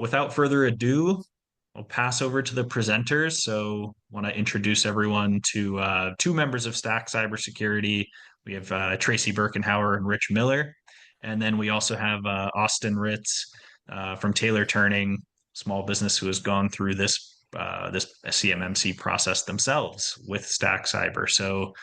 Without further ado, I'll pass over to the presenters. So, want to introduce everyone to two members of Stack Cybersecurity. We have Tracy Birkenhauer and Rich Miller, and then we also have Austin Ritz from Taylor Turning, small business who has gone through this CMMC process themselves with Stack Cyber. So,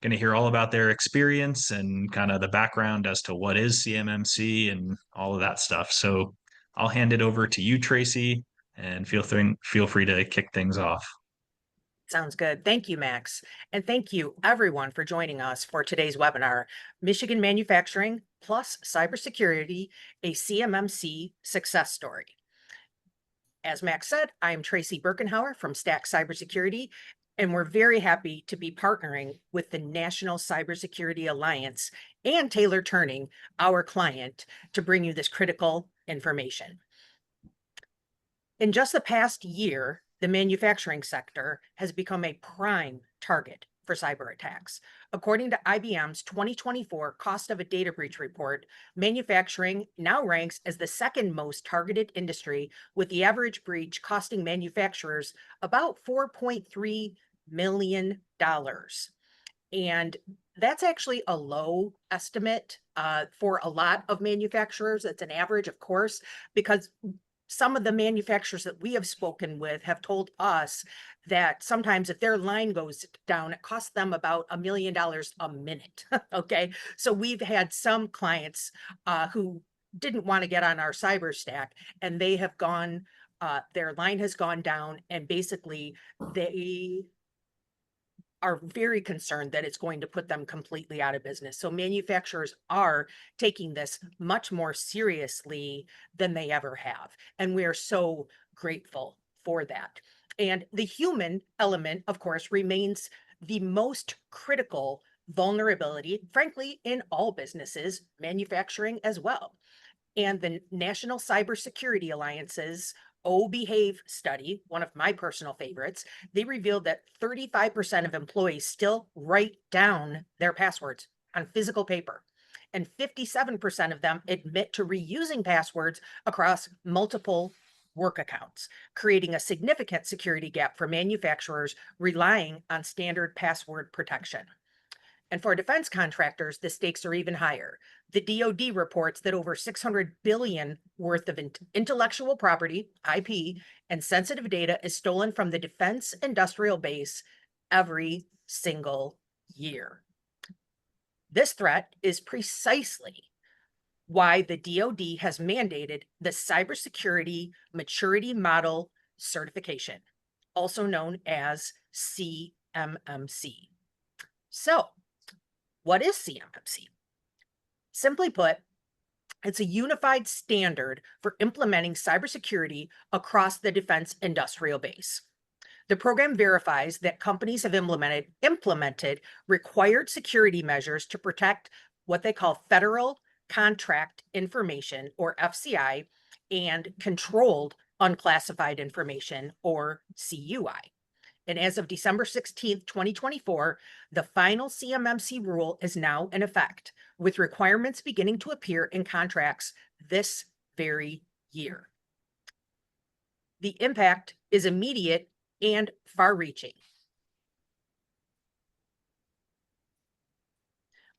going to hear all about their experience and kind of the background as to what is CMMC and all of that stuff. So I'll hand it over to you, Tracy, and feel free to kick things off. Sounds good. Thank you, Max. And thank you, everyone, for joining us for today's webinar, Michigan Manufacturing plus Cybersecurity, a CMMC Success Story. As Max said, I'm Tracy Birkenhauer from Stack Cybersecurity, and we're very happy to be partnering with the National Cybersecurity Alliance and Taylor Turning, our client, to bring you this critical information. In just the past year, the manufacturing sector has become a prime target for cyber attacks. According to IBM's 2024 Cost of a Data Breach report, manufacturing now ranks as the second most targeted industry, with the average breach costing manufacturers about $4.3 million. And that's actually a low estimate for a lot of manufacturers. It's an average, of course, because some of the manufacturers that we have spoken with have told us that sometimes if their line goes down, it costs them about $1 million a minute. Okay. So we've had some clients who didn't want to get on our cyber stack, and they have gone, their line has gone down, and basically they are very concerned that it's going to put them completely out of business. So manufacturers are taking this much more seriously than they ever have. And we are so grateful for that. And the human element, of course, remains the most critical vulnerability, frankly, in all businesses, manufacturing as well. And the National Cybersecurity Alliance's Behave study, one of my personal favorites, they revealed that 35% of employees still write down their passwords on physical paper, and 57% of them admit to reusing passwords across multiple work accounts, creating a significant security gap for manufacturers relying on standard password protection. And for defense contractors, the stakes are even higher. The DoD reports that over $600 billion worth of intellectual property, IP, and sensitive data is stolen from the defense industrial base every single year. This threat is precisely why the DoD has mandated the Cybersecurity Maturity Model Certification, also known as CMMC. So, what is CMMC? Simply put, it's a unified standard for implementing cybersecurity across the defense industrial base. The program verifies that companies have implemented required security measures to protect what they call federal contract information, or FCI, and controlled unclassified information, or CUI. And as of December 16th, 2024, the final CMMC rule is now in effect, with requirements beginning to appear in contracts this very year. The impact is immediate and far-reaching.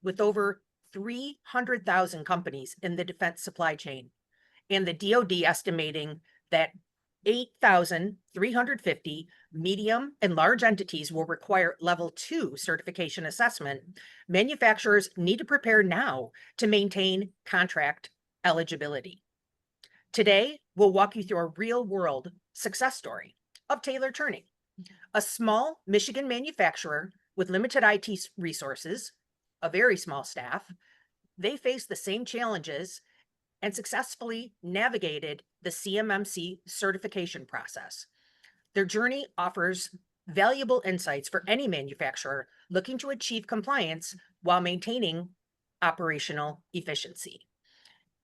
With over 300,000 companies in the defense supply chain, and the DoD estimating that 8,350 medium and large entities will require Level 2 certification assessment, manufacturers need to prepare now to maintain contract eligibility. Today, we'll walk you through a real-world success story of Taylor Turning, a small Michigan manufacturer with limited IT resources, a very small staff. They face the same challenges and successfully navigated the CMMC certification process. Their journey offers valuable insights for any manufacturer looking to achieve compliance while maintaining operational efficiency.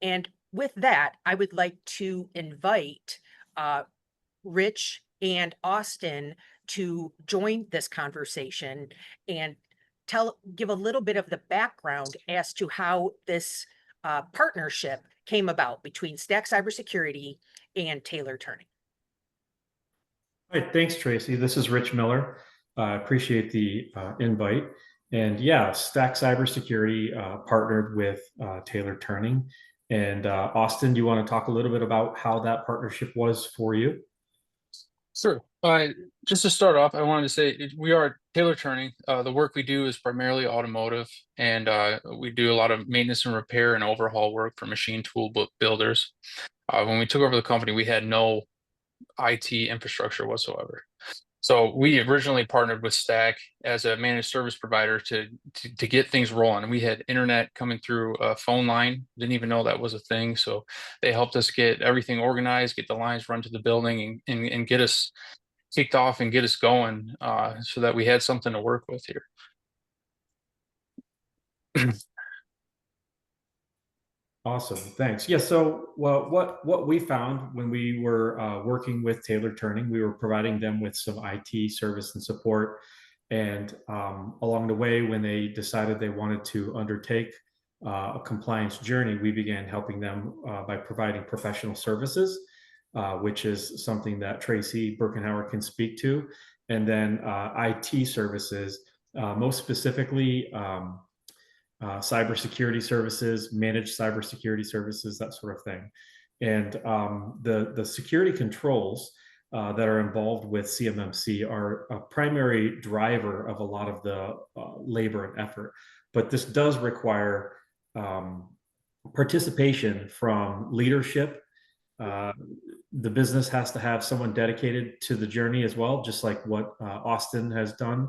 And with that, I would like to invite Rich and Austin to join this conversation and give a little bit of the background as to how this partnership came about between Stack Cybersecurity and Taylor Turning. All right, thanks, Tracy. This is Rich Miller. I appreciate the invite. And yeah, Stack Cybersecurity partnered with Taylor Turning. And Austin, do you want to talk a little bit about how that partnership was for you? Sure. Just to start off, I wanted to say we are Taylor Turning. The work we do is primarily automotive, and we do a lot of maintenance and repair and overhaul work for machine tool builders. When we took over the company, we had no IT infrastructure whatsoever. So we originally partnered with Stack as a managed service provider to get things rolling. We had internet coming through a phone line. Didn't even know that was a thing. So they helped us get everything organized, get the lines run to the building, and get us kicked off and get us going, so that we had something to work with here. Awesome, thanks. Yeah, so well, what we found when we were working with Taylor Turning, we were providing them with some IT service and support. And along the way, when they decided they wanted to undertake a compliance journey, we began helping them by providing professional services, which is something that Tracy Birkenhauer can speak to. And then IT services, most specifically, cybersecurity services, managed cybersecurity services, that sort of thing. And the security controls that are involved with CMMC are a primary driver of a lot of the labor and effort. But this does require participation from leadership. The business has to have someone dedicated to the journey as well, just like what Austin has done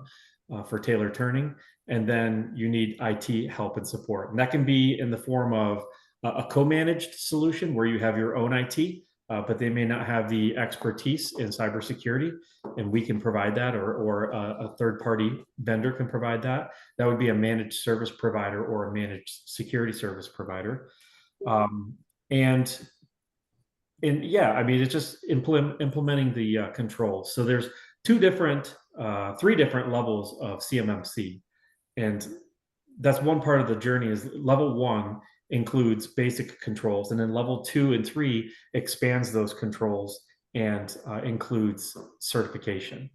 for Taylor Turning. And then you need IT help and support. And that can be in the form of a co-managed solution where you have your own IT, but they may not have the expertise in cybersecurity, and we can provide that, or a third-party vendor can provide that. That would be a managed service provider or a managed security service provider. And yeah, I mean, it's just implementing the controls. So there's three different levels of CMMC. And that's one part of the journey. Is level 1 includes basic controls, and then level 2 and 3 expands those controls and includes certification.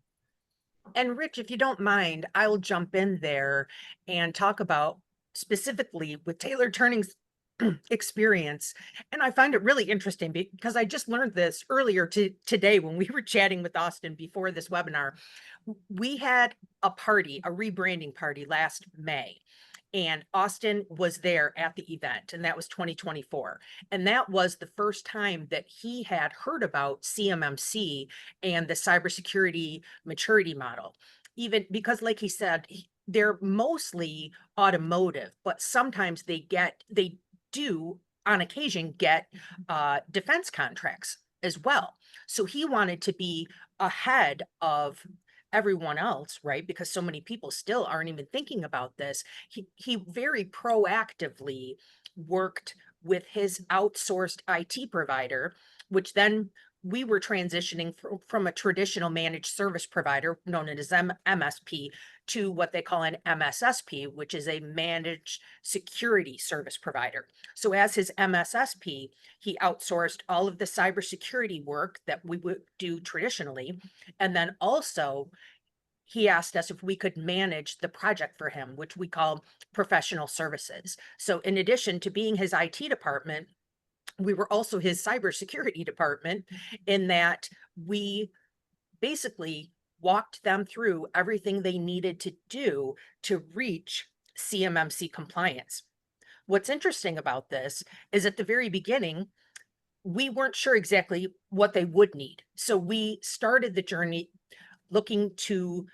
And Rich, if you don't mind, I will jump in there and talk about specifically with Taylor Turning's experience. And I find it really interesting because I just learned this earlier today when we were chatting with Austin before this webinar. We had a party, a rebranding party last May, and Austin was there at the event, and that was 2024. And that was the first time that he had heard about CMMC and the cybersecurity maturity model. Even because, like he said, they're mostly automotive, but sometimes they do on occasion get defense contracts as well. So he wanted to be ahead of everyone else, right? Because so many people still aren't even thinking about this. He very proactively worked with his outsourced IT provider, which then we were transitioning from a traditional managed service provider known as MSP to what they call an MSSP, which is a managed security service provider. So as his MSSP, he outsourced all of the cybersecurity work that we would do traditionally. And then also he asked us if we could manage the project for him, which we call professional services. So in addition to being his IT department, we were also his cybersecurity department, in that we basically walked them through everything they needed to do to reach CMMC compliance. What's interesting about this is at the very beginning, we weren't sure exactly what they would need. So we started the journey looking to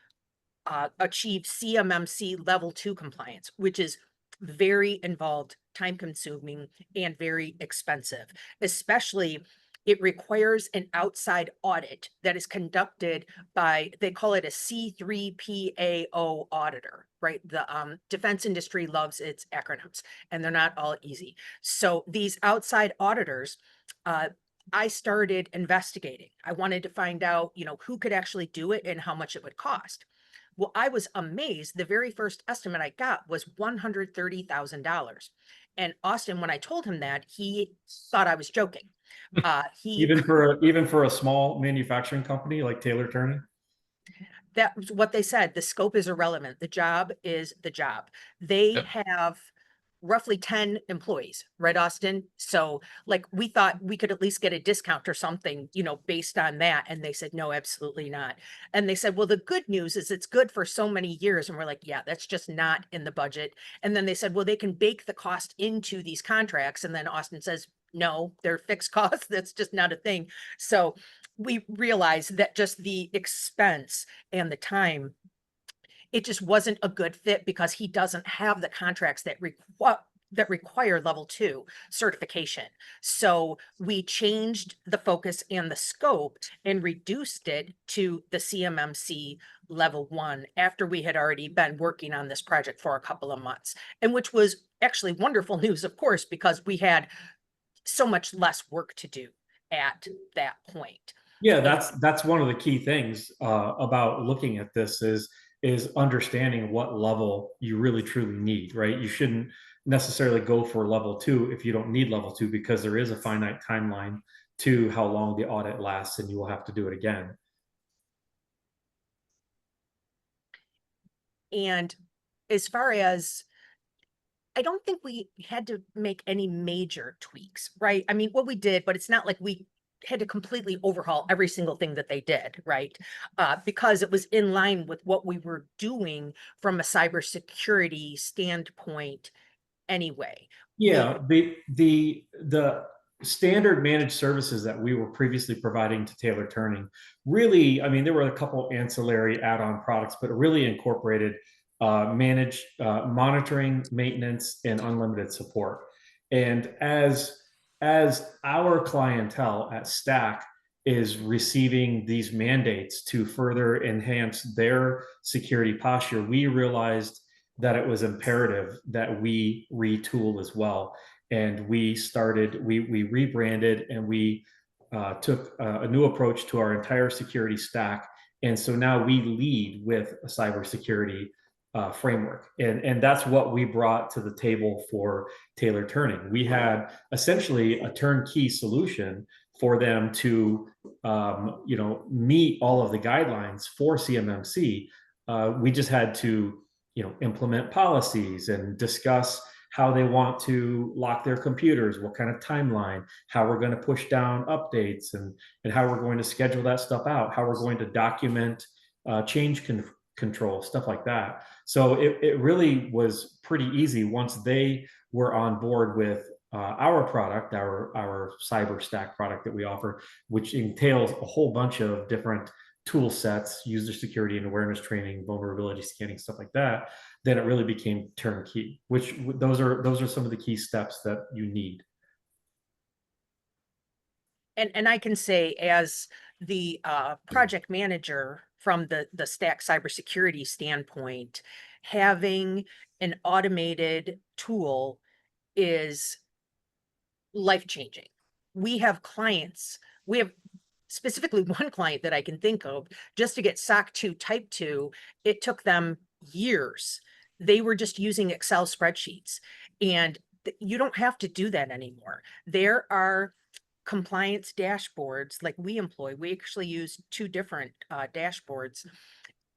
achieve CMMC Level 2 compliance, which is very involved, time consuming, and very expensive. Especially, it requires an outside audit that is conducted by, they call it a C3PAO auditor, right? The defense industry loves its acronyms, and they're not all easy. So these outside auditors, I started investigating. I wanted to find out, who could actually do it and how much it would cost. Well, I was amazed. The very first estimate I got was $130,000. And Austin, when I told him that, he thought I was joking. He Even for a small manufacturing company like Taylor Turning. That was what they said. The scope is irrelevant. The job is the job. They Yep. have roughly 10 employees, right, Austin? So like we thought we could at least get a discount or something, based on that. And they said, no, absolutely not. And they said, well, the good news is it's good for so many years. And we're like, yeah, that's just not in the budget. And then they said, well, they can bake the cost into these contracts. And then Austin says, no, they're fixed costs. That's just not a thing. So we realized that just the expense and the time, it just wasn't a good fit because he doesn't have the contracts that require level 2 certification. So we changed the focus and the scope and reduced it to the CMMC level 1 after we had already been working on this project for a couple of months, and which was actually wonderful news, of course, because we had so much less work to do at that point. Yeah, that's one of the key things about looking at this is understanding what level you really truly need, right? You shouldn't necessarily go for level 2 if you don't need level 2, because there is a finite timeline to how long the audit lasts, and you will have to do it again. And as far as, I don't think we had to make any major tweaks, right? I mean, what we did, but it's not like we had to completely overhaul every single thing that they did, right? Because it was in line with what we were doing from a cybersecurity standpoint anyway. Yeah, the standard managed services that we were previously providing to Taylor Turning really, I mean, there were a couple ancillary add-on products, but it really incorporated managed monitoring, maintenance, and unlimited support. And as our clientele at Stack is receiving these mandates to further enhance their security posture, we realized that it was imperative that we retool as well. And we rebranded, and we took a new approach to our entire security stack. And so now we lead with a cybersecurity framework. And that's what we brought to the table for Taylor Turning. We had essentially a turnkey solution for them to meet all of the guidelines for CMMC. We just had to implement policies and discuss how they want to lock their computers, what kind of timeline, how we're going to push down updates, and how we're going to schedule that stuff out, how we're going to document change control, stuff like that. So it really was pretty easy once they were on board with our product, our cyber stack product that we offer, which entails a whole bunch of different tool sets, user security and awareness training, vulnerability scanning, stuff like that. Then it really became turnkey, which those are some of the key steps that you need. And I can say, as the project manager from the Stack cybersecurity standpoint, having an automated tool is life-changing. We have clients, we have specifically one client that I can think of, just to get SOC 2 Type 2, it took them years. They were just using Excel spreadsheets, and you don't have to do that anymore. There are compliance dashboards like we employ. We actually use 2 different dashboards,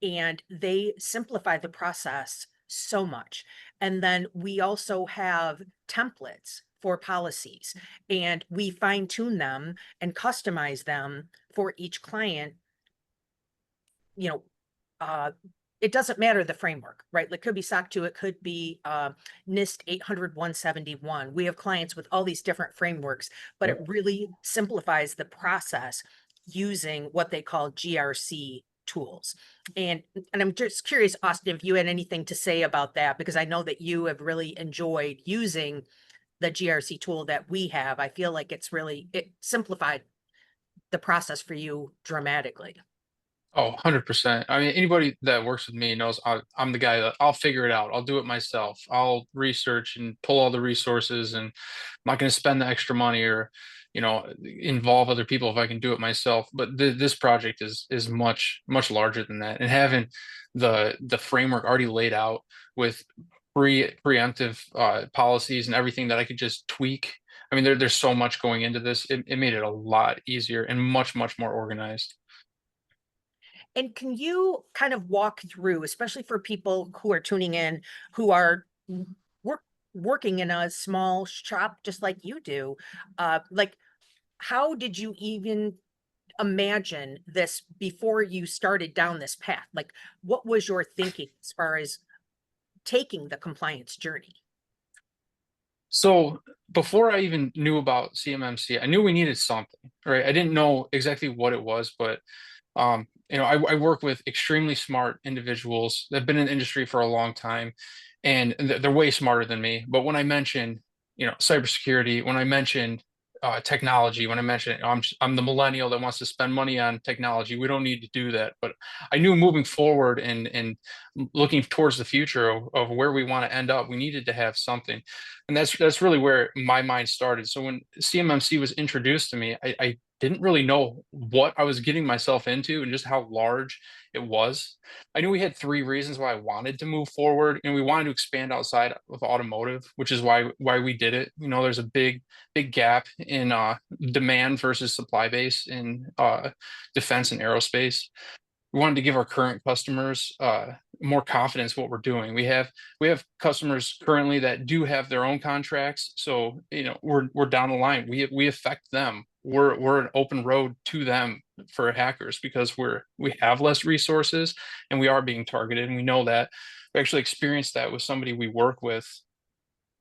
and they simplify the process so much. And then we also have templates for policies, and we fine tune them and customize them for each client. It doesn't matter the framework, right? It could be SOC 2, it could be NIST 800-171. We have clients with all these different frameworks, but it really simplifies the process using what they call GRC tools. And I'm just curious, Austin, if you had anything to say about that, because I know that you have really enjoyed using the GRC tool that we have. I feel like it simplified the process for you dramatically. Oh, 100%. I mean, anybody that works with me knows I'm the guy that I'll figure it out. I'll do it myself. I'll research and pull all the resources, and I'm not going to spend the extra money or, involve other people if I can do it myself. But this project is much, much larger than that. And having the framework already laid out with preemptive policies and everything that I could just tweak. I mean, there's so much going into this. It made it a lot easier and much more organized. And can you kind of walk through, especially for people who are tuning in, who are working in a small shop just like you do, like how did you even imagine this before you started down this path? Like, what was your thinking as far as taking the compliance journey? So before I even knew about CMMC, I knew we needed something, right? I didn't know exactly what it was, but I work with extremely smart individuals that have been in the industry for a long time, and they're way smarter than me. But when I mentioned, cybersecurity, when I mentioned technology, when I mentioned I'm the millennial that wants to spend money on technology, we don't need to do that. But I knew moving forward and looking towards the future of where we want to end up, we needed to have something, and that's really where my mind started. So when CMMC was introduced to me, I didn't really know what I was getting myself into and just how large it was. I knew we had three reasons why I wanted to move forward, and we wanted to expand outside of automotive, which is why we did it. There's a big gap in demand versus supply base in defense and aerospace. We wanted to give our current customers more confidence what we're doing. We have customers currently that do have their own contracts, so we're down the line. We affect them. We're an open road to them for hackers because we have less resources and we are being targeted, and we know that. We actually experienced that with somebody we work with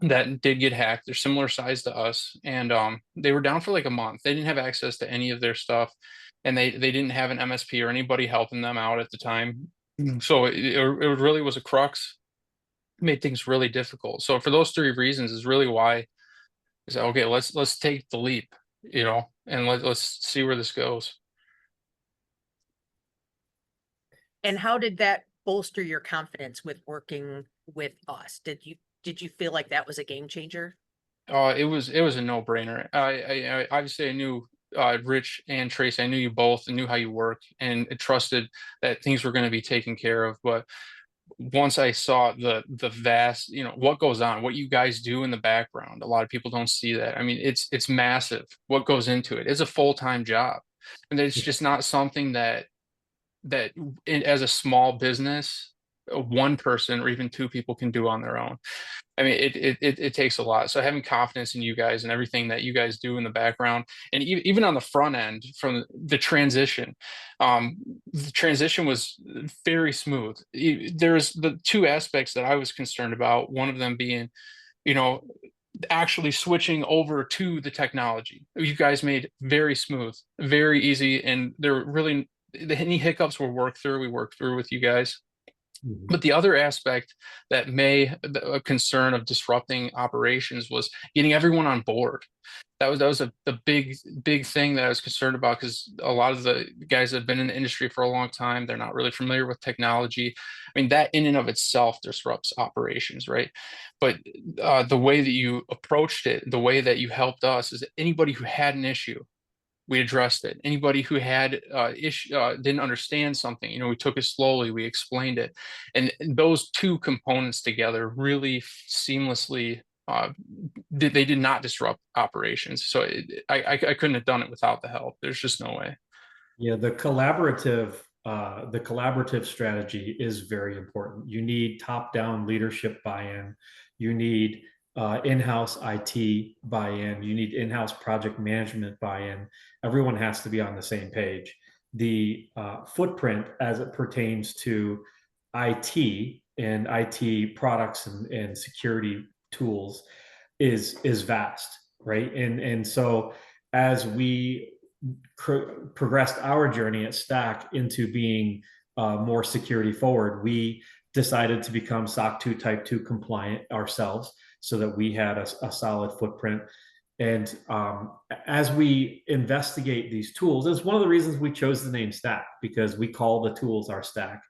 that did get hacked. They're similar size to us, and they were down for like a month. They didn't have access to any of their stuff, and they didn't have an MSP or anybody helping them out at the time. So it really was a crux. Made things really difficult. So for those three reasons is really why I said, okay, let's take the leap, and let's see where this goes. And how did that bolster your confidence with working with us? Did you feel like that was a game changer? It was a no-brainer. I obviously I knew Rich and Tracy. I knew you both and knew how you work, and trusted that things were going to be taken care of. But once I saw the vast, what goes on, what you guys do in the background, a lot of people don't see that. I mean, it's massive what goes into it. It's a full-time job, and it's just not something as a small business, one person or even two people can do on their own. I mean, it takes a lot. So having confidence in you guys and everything that you guys do in the background, and even on the front end from the transition was very smooth. There's the two aspects that I was concerned about. One of them being, you know, actually switching over to the technology. You guys made very smooth, very easy, and there were really any hiccups we worked through with you guys. But the other aspect that a concern of disrupting operations was getting everyone on board. That was the big thing that I was concerned about, because a lot of the guys that have been in the industry for a long time, they're not really familiar with technology. I mean, that in and of itself disrupts operations, right? But the way that you approached it, the way that you helped us, is that anybody who had an issue, we addressed it. Anybody who had didn't understand something, we took it slowly, we explained it, and those two components together really seamlessly they did not disrupt operations. So I couldn't have done it without the help. There's just no way. Yeah, the collaborative strategy is very important. You need top-down leadership buy-in. You need in-house IT buy-in. You need in-house project management buy-in. Everyone has to be on the same page. The footprint as it pertains to IT and IT products and security tools is vast, right? And so as we progressed our journey at Stack into being more security forward, we decided to become SOC 2 Type 2 compliant ourselves, so that we had a solid footprint. And as we investigate these tools, it's one of the reasons we chose the name Stack, because we call the tools our stack,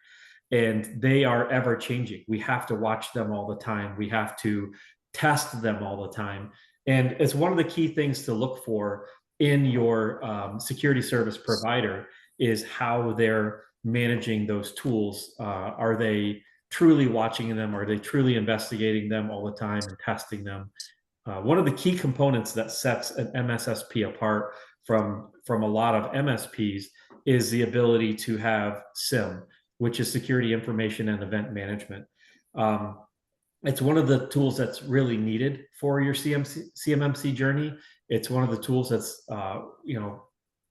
and they are ever changing. We have to watch them all the time. We have to test them all the time. And it's one of the key things to look for in your security service provider, is how they're managing those tools. Are they truly watching them? Are they truly investigating them all the time and testing them? One of the key components that sets an MSSP apart from a lot of MSPs is the ability to have SIM, which is Security Information and Event Management. It's one of the tools that's really needed for your CMMC journey. It's one of the tools that's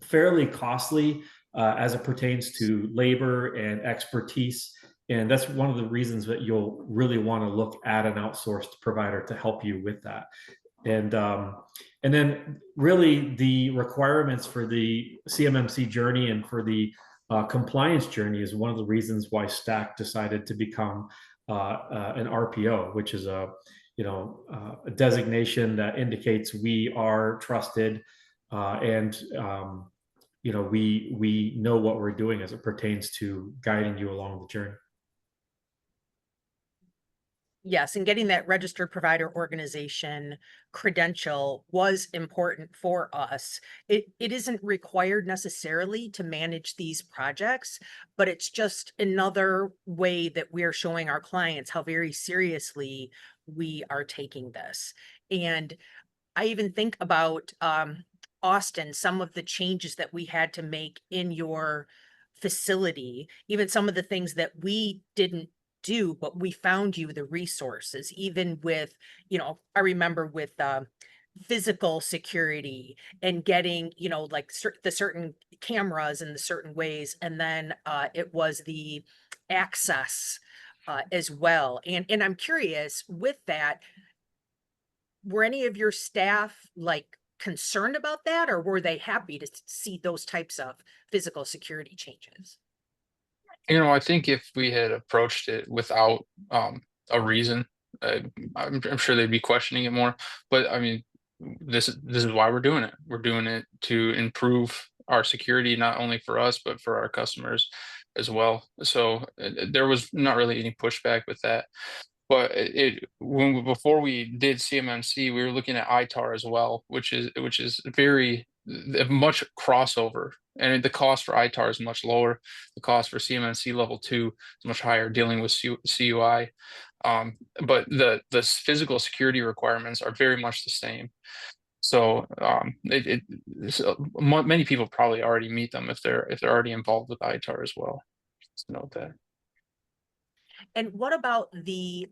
fairly costly as it pertains to labor and expertise. And that's one of the reasons that you'll really want to look at an outsourced provider to help you with that. And then really the requirements for the CMMC journey and for the compliance journey is one of the reasons why Stack decided to become an RPO, which is a designation that indicates we are trusted and we know what we're doing as it pertains to guiding you along the journey. Yes, and getting that registered provider organization credential was important for us. It isn't required necessarily to manage these projects, but it's just another way that we're showing our clients how very seriously we are taking this. And I even think about Austin, some of the changes that we had to make in your facility, even some of the things that we didn't do, but we found you the resources, even with, I remember with physical security and getting, like the certain cameras in the certain ways. And then it was the access as well. And I'm curious with that, were any of your staff like concerned about that, or were they happy to see those types of physical security changes? I think if we had approached it without a reason, I'm sure they'd be questioning it more. But I mean, this is why we're doing it. We're doing it to improve our security, not only for us, but for our customers as well. So there was not really any pushback with that. But before we did CMMC, we were looking at ITAR as well, which is very much crossover, and the cost for ITAR is much lower. The cost for CMMC Level 2 is much higher, dealing with CUI. But the physical security requirements are very much the same. So many people probably already meet them if they're already involved with ITAR as well. Just note that. And what about the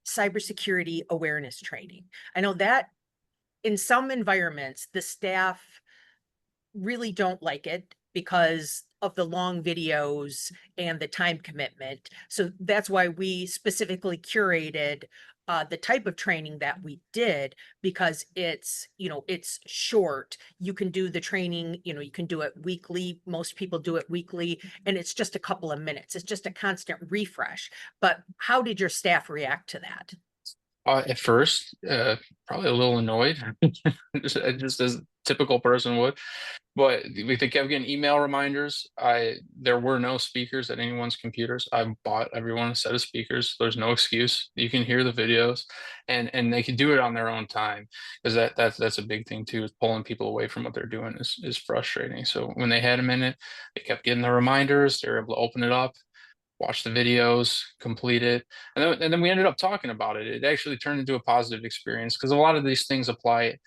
cybersecurity awareness training? I know that in some environments, the staff really don't like it because of the long videos and the time commitment. So that's why we specifically curated the type of training that we did, because it's short. You can do the training, you can do it weekly. Most people do it weekly, and it's just a couple of minutes. It's just a constant refresh. But how did your staff react to that? At first, probably a little annoyed, just as a typical person would. But we kept getting email reminders. There were no speakers at anyone's computers. I bought everyone a set of speakers. There's no excuse. You can hear the videos, and they can do it on their own time, because that's a big thing too. Is pulling people away from what they're doing is frustrating. So when they had a minute, they kept getting the reminders. They were able to open it up, watch the videos, complete it, and then we ended up talking about it. It actually turned into a positive experience, because a lot of these things apply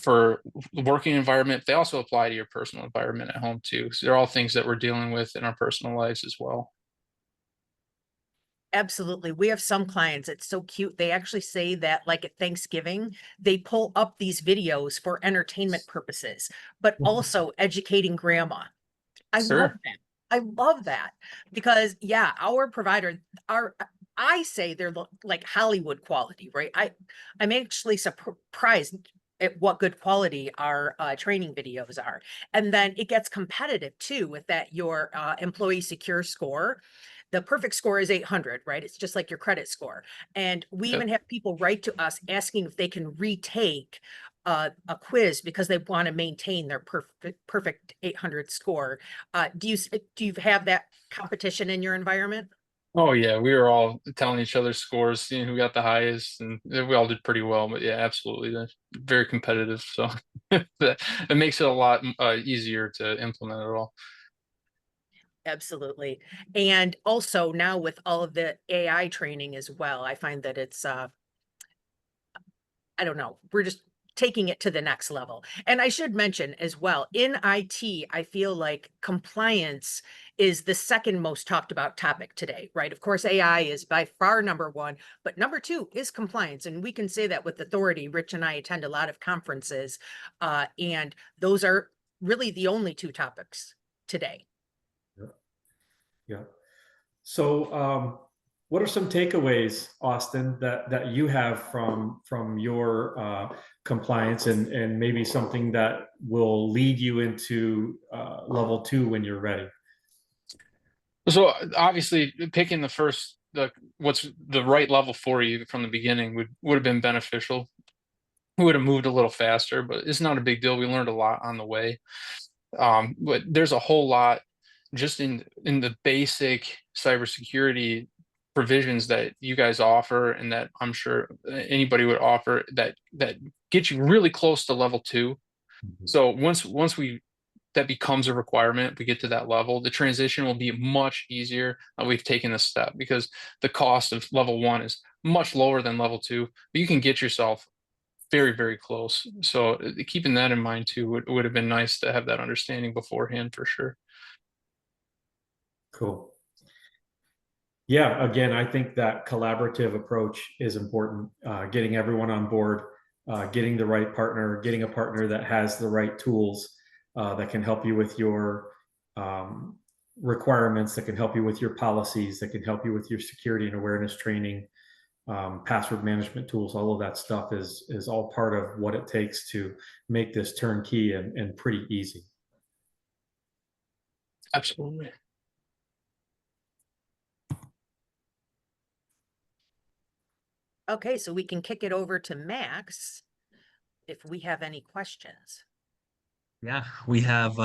for the working environment. They also apply to your personal environment at home too. So they're all things that we're dealing with in our personal lives as well. Absolutely. We have some clients, it's so cute. They actually say that, like at Thanksgiving, they pull up these videos for entertainment purposes, but also educating grandma. I love Sure. that. I love that because yeah, our provider, I say they're like Hollywood quality, right? I'm actually surprised at what good quality our training videos are. And then it gets competitive too with that, your employee secure score. The perfect score is 800, right? It's just like your credit score. And we Yep. even have people write to us asking if they can retake a quiz because they want to maintain their perfect 800 score. Do you have that competition in your environment? Oh yeah, we were all telling each other scores, seeing who got the highest, and we all did pretty well. But yeah, absolutely, they're very competitive. So that it makes it a lot easier to implement it all. Absolutely. And also now with all of the AI training as well, I find that it's I don't know, we're just taking it to the next level. And I should mention as well, in IT, I feel like compliance is the second most talked about topic today, right? Of course, AI is by far number one, but number two is compliance. And we can say that with authority. Rich and I attend a lot of conferences, and those are really the only two topics today. Yeah. Yeah. So, what are some takeaways, Austin, that you have from your compliance, and maybe something that will lead you into level 2 when you're ready? So obviously picking what's the right level for you from the beginning would have been beneficial. We would have moved a little faster, but it's not a big deal. We learned a lot on the way. But there's a whole lot just in the basic cybersecurity provisions that you guys offer, and that I'm sure anybody would offer, that get you really close to level 2. So once that becomes a requirement, we get to that level, the transition will be much easier. We've taken this step because the cost of level 1 is much lower than level 2, but you can get yourself very, very close. So keeping that in mind too would have been nice to have that understanding beforehand for sure. Cool. Yeah, again, I think that collaborative approach is important. Getting everyone on board, getting the right partner, getting a partner that has the right tools that can help you with your requirements, that can help you with your policies, that can help you with your security and awareness training, password management tools. All of that stuff is all part of what it takes to make this turnkey and pretty easy. Absolutely. Okay, so we can kick it over to Max if we have any questions. Yeah, we have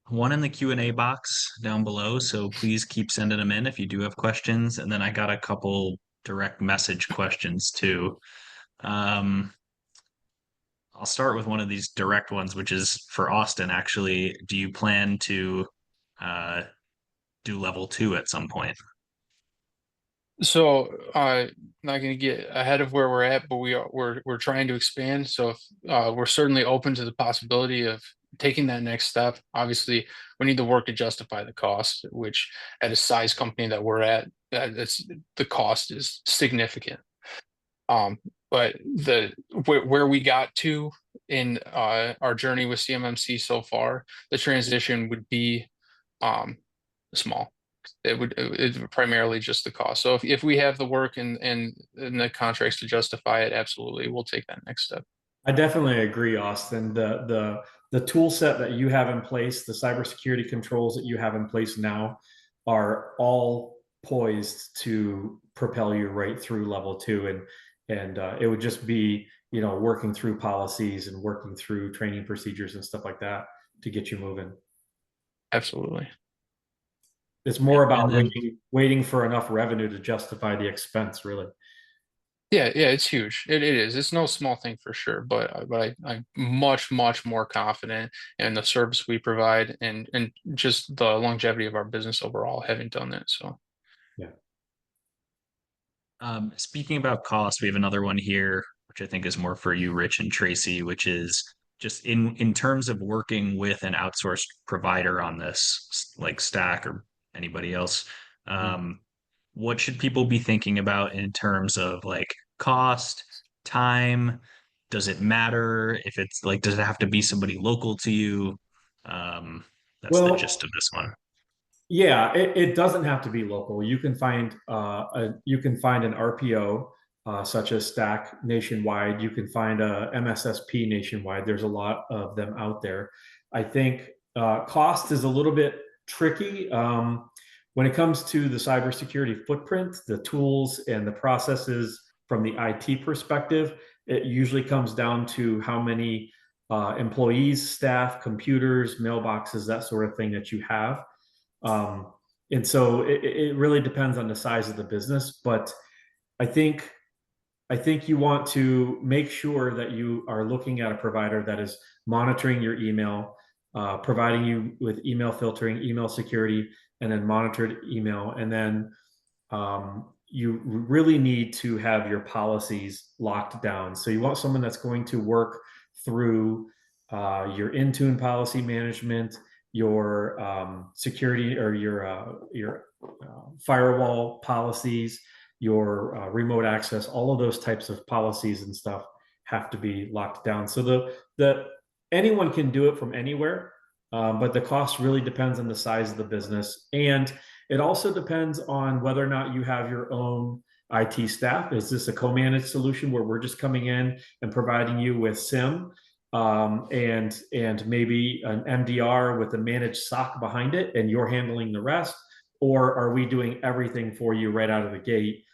one in the Q&A box down below, so please keep sending them in if you do have questions. And then I got a couple direct message questions too. I'll start with one of these direct ones, which is for Austin, actually. Do you plan to uh, do level 2 at some point? So not going to get ahead of where we're at, but we're trying to expand. So if, we're certainly open to the possibility of taking that next step. Obviously, we need to work to justify the cost, which at a size company that we're at, the cost is significant. But where we got to in our journey with CMMC so far, the transition would be small. It would primarily just the cost. So if we have the work and the contracts to justify it, absolutely, we'll take that next step. I definitely agree, Austin. The tool set that you have in place, the cybersecurity controls that you have in place now, are all poised to propel you right through level 2, and it would just be, you know, working through policies and working through training procedures and stuff like that to get you moving. Absolutely. It's more about And then waiting for enough revenue to justify the expense, really. Yeah, it's huge. It is. It's no small thing for sure, but I'm much more confident in the service we provide and just the longevity of our business overall, having done that. So Yeah. speaking about cost, we have another one here, which I think is more for you, Rich and Tracy, which is just in terms of working with an outsourced provider on this, like Stack or anybody else. What should people be thinking about in terms of like cost, time? Does it matter if it's like, does it have to be somebody local to you? That's the Well, gist of this one. yeah, it doesn't have to be local. You can find an RPO such as Stack nationwide. You can find a MSSP nationwide. There's a lot of them out there. I think cost is a little bit tricky when it comes to the cybersecurity footprint, the tools and the processes from the IT perspective. It usually comes down to how many employees, staff, computers, mailboxes, that sort of thing that you have. And so it really depends on the size of the business, but I think you want to make sure that you are looking at a provider that is monitoring your email, providing you with email filtering, email security, and then monitored email. And then you really need to have your policies locked down. So you want someone that's going to work through your Intune policy management, your security or your firewall policies, your remote access. All of those types of policies and stuff have to be locked down. So the anyone can do it from anywhere, but the cost really depends on the size of the business, and it also depends on whether or not you have your own IT staff. Is this a co-managed solution where we're just coming in and providing you with SIM and maybe an MDR with a managed SOC behind it, and you're handling the rest? Or are we doing everything for you right out of the gate?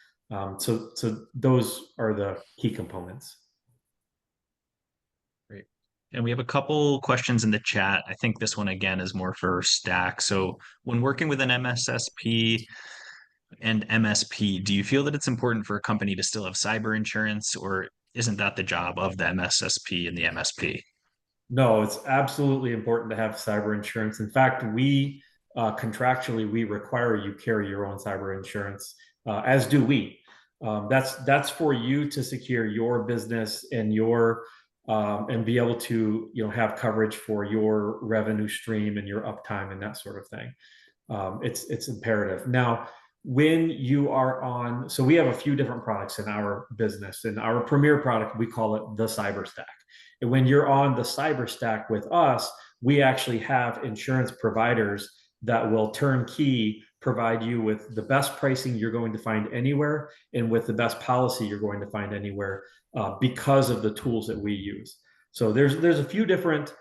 So those are the key components. Great. And we have a couple questions in the chat. I think this one again is more for Stack. So when working with an MSSP and MSP, do you feel that it's important for a company to still have cyber insurance, or isn't that the job of the MSSP and the MSP? No, it's absolutely important to have cyber insurance. In fact, we contractually we require you carry your own cyber insurance, as do we. That's for you to secure your business and your and be able to have coverage for your revenue stream and your uptime and that sort of thing. It's imperative. Now, when you are on, so we have a few different products in our business, and our premier product, we call it the Cyber Stack. And when you're on the Cyber Stack with us, we actually have insurance providers that will turnkey provide you with the best pricing you're going to find anywhere and with the best policy you're going to find anywhere, because of the tools that we use. So there's a few different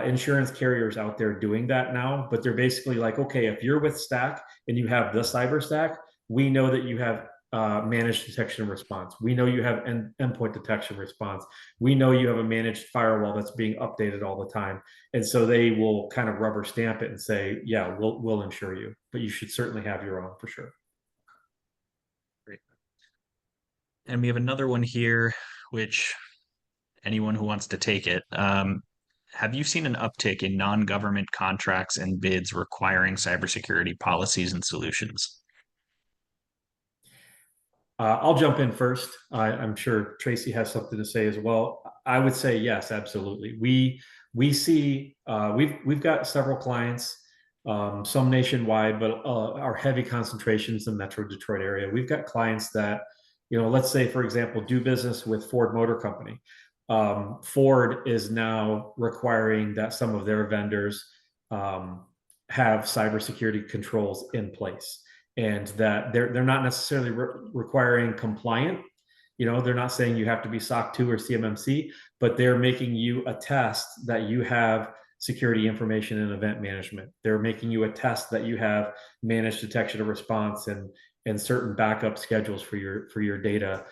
insurance carriers out there doing that now, but they're basically like, okay, if you're with Stack and you have the Cyber Stack, we know that you have managed detection and response. We know you have endpoint detection response. We know you have a managed firewall that's being updated all the time. And so they will kind of rubber stamp it and say, yeah, we'll insure you, but you should certainly have your own for sure. Great. And we have another one here, which anyone who wants to take it. Have you seen an uptick in non-government contracts and bids requiring cybersecurity policies and solutions? I'll jump in first. I'm sure Tracy has something to say as well. I would say yes, absolutely. We see we've got several clients, some nationwide, but our heavy concentrations in Metro Detroit area. We've got clients that, let's say for example, do business with Ford Motor Company. Ford is now requiring that some of their vendors have cybersecurity controls in place, and that they're not necessarily requiring compliant. They're not saying you have to be SOC 2 or CMMC, but they're making you attest that you have security information and event management. They're making you attest that you have managed detection and response and certain backup schedules for your data,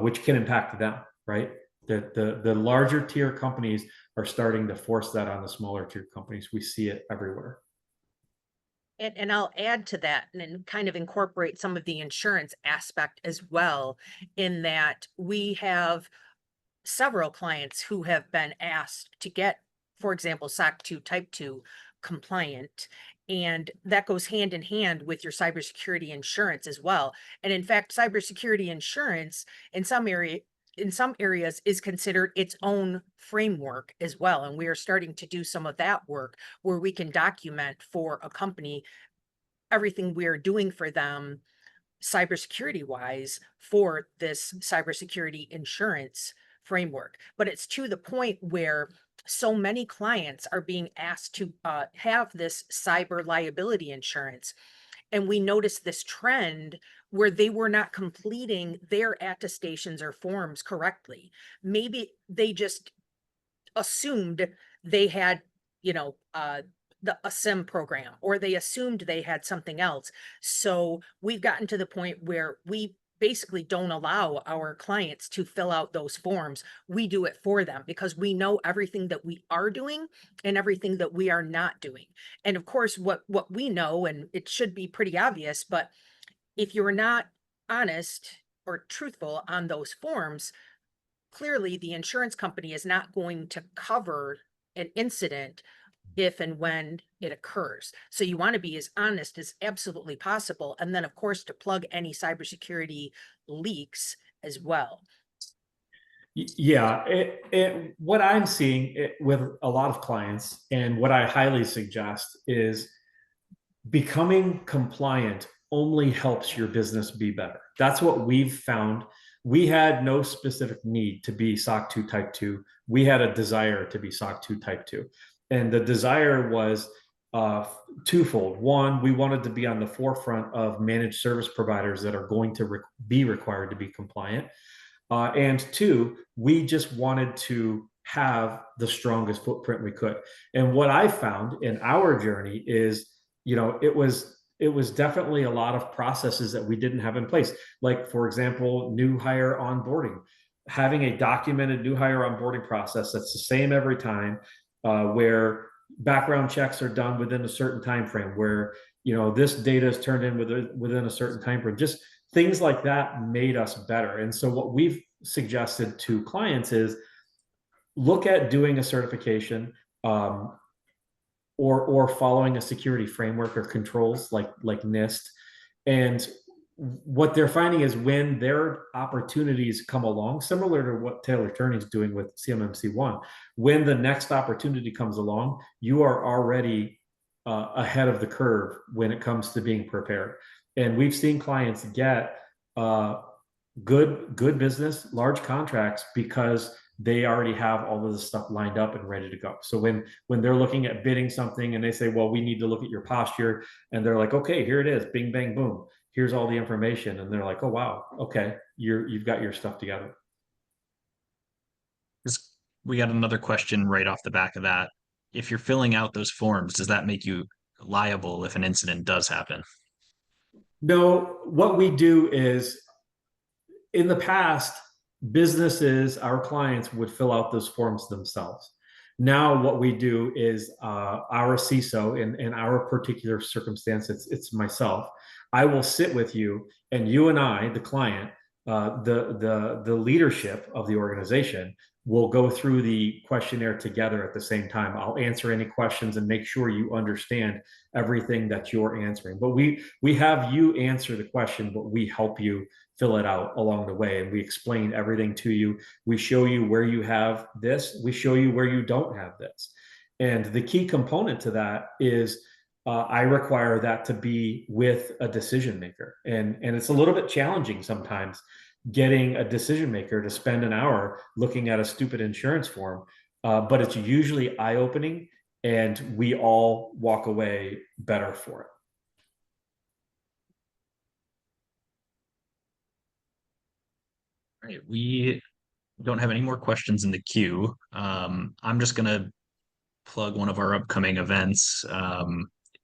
which can impact them, right? The larger tier companies are starting to force that on the smaller tier companies. We see it everywhere. And I'll add to that and kind of incorporate some of the insurance aspect as well, in that we have several clients who have been asked to get, for example, SOC 2 Type 2 compliant. And that goes hand in hand with your cybersecurity insurance as well. And in fact, cybersecurity insurance in some areas is considered its own framework as well. And we are starting to do some of that work where we can document for a company everything we're doing for them cybersecurity wise for this cybersecurity insurance framework. But it's to the point where so many clients are being asked to have this cyber liability insurance. And we noticed this trend where they were not completing their attestations or forms correctly. Maybe they just assumed they had, a SIM program, or they assumed they had something else. So we've gotten to the point where we basically don't allow our clients to fill out those forms. We do it for them because we know everything that we are doing and everything that we are not doing. And of course, what we know, and it should be pretty obvious, but if you're not honest or truthful on those forms, clearly the insurance company is not going to cover an incident if and when it occurs. So you want to be as honest as absolutely possible. And then, of course, to plug any cybersecurity leaks as well. Yeah, what I'm seeing with a lot of clients, and what I highly suggest, is becoming compliant only helps your business be better. That's what we've found. We had no specific need to be SOC 2 Type 2. We had a desire to be SOC 2 Type 2. And the desire was twofold. One, we wanted to be on the forefront of managed service providers that are going to be required to be compliant. And two, we just wanted to have the strongest footprint we could. And what I found in our journey is, it was definitely a lot of processes that we didn't have in place. Like, for example, new hire onboarding, having a documented new hire onboarding process that's the same every time, where background checks are done within a certain time frame, where this data is turned in within a certain time frame. Just things like that made us better. And so what we've suggested to clients is look at doing a certification, or following a security framework or controls like NIST. And what they're finding is when their opportunities come along, similar to what Taylor Turney is doing with CMMC1, when the next opportunity comes along, you are already ahead of the curve when it comes to being prepared. And we've seen clients get good business, large contracts, because they already have all of this stuff lined up and ready to go. So when they're looking at bidding something and they say, well, we need to look at your posture, and they're like, okay, here it is, bing, bang, boom, here's all the information. And they're like, oh, wow, okay, you've got your stuff together. We got another question right off the back of that. If you're filling out those forms, does that make you liable if an incident does happen? No, what we do is, in the past, businesses, our clients, would fill out those forms themselves. Now, what we do is, our CISO, in our particular circumstance, it's myself. I will sit with you, and you and I, the client, the leadership of the organization, will go through the questionnaire together at the same time. I'll answer any questions and make sure you understand everything that you're answering. But we have you answer the question, but we help you fill it out along the way, and we explain everything to you. We show you where you have this, we show you where you don't have this. And the key component to that is, I require that to be with a decision maker, and it's a little bit challenging sometimes getting a decision maker to spend an hour looking at a stupid insurance form, but it's usually eye-opening, and we all walk away better for it. Right. We don't have any more questions in the queue. I'm just going to plug one of our upcoming events,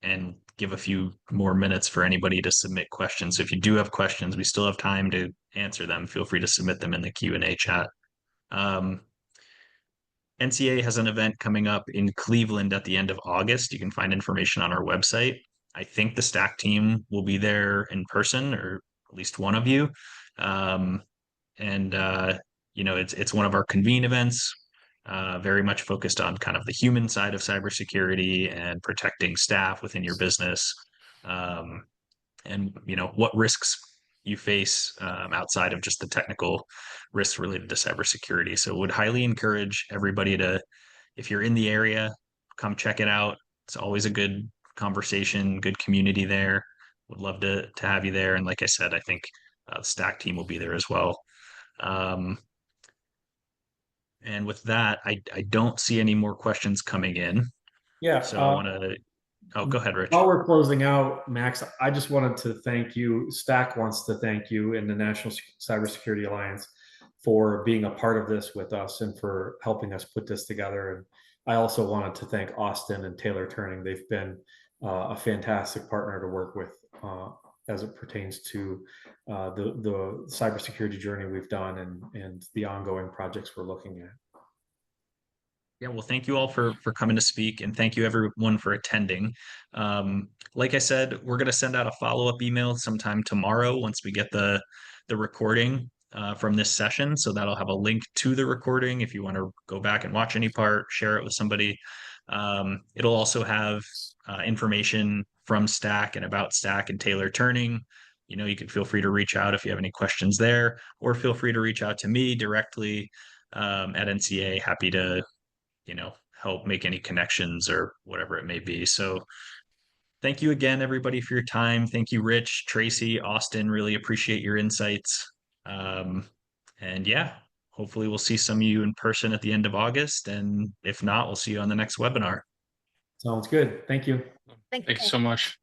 and give a few more minutes for anybody to submit questions. So if you do have questions, we still have time to answer them. Feel free to submit them in the Q&A chat. NCA has an event coming up in Cleveland at the end of August. You can find information on our website. I think the Stack team will be there in person, or at least one of you. And it's one of our convene events, very much focused on kind of the human side of cybersecurity and protecting staff within your business, and what risks you face, outside of just the technical risks related to cybersecurity. So would highly encourage everybody to, if you're in the area, come check it out. It's always a good conversation, good community there. Would love to have you there. And like I said, I think the Stack team will be there as well. And with that, I don't see any more questions coming in. Yeah. So I want to, go ahead, Rich. While we're closing out, Max, I just wanted to thank you. Stack wants to thank you and the National Cybersecurity Alliance for being a part of this with us and for helping us put this together. And I also wanted to thank Austin and Taylor Turning. They've been a fantastic partner to work with, as it pertains to the cybersecurity journey we've done and the ongoing projects we're looking at. Yeah, well, thank you all for coming to speak, and thank you everyone for attending. Like I said, we're going to send out a follow-up email sometime tomorrow once we get the recording from this session. So that'll have a link to the recording if you want to go back and watch any part, share it with somebody. It'll also have information from Stack and about Stack and Taylor Turning. You can feel free to reach out if you have any questions there, or feel free to reach out to me directly at NCA. Happy to, help make any connections or whatever it may be. So thank you again, everybody, for your time. Thank you, Rich, Tracy, Austin. Really appreciate your insights. And yeah, hopefully we'll see some of you in person at the end of August. And if not, we'll see you on the next webinar. Sounds good. Thank you. Thank Thank you so much.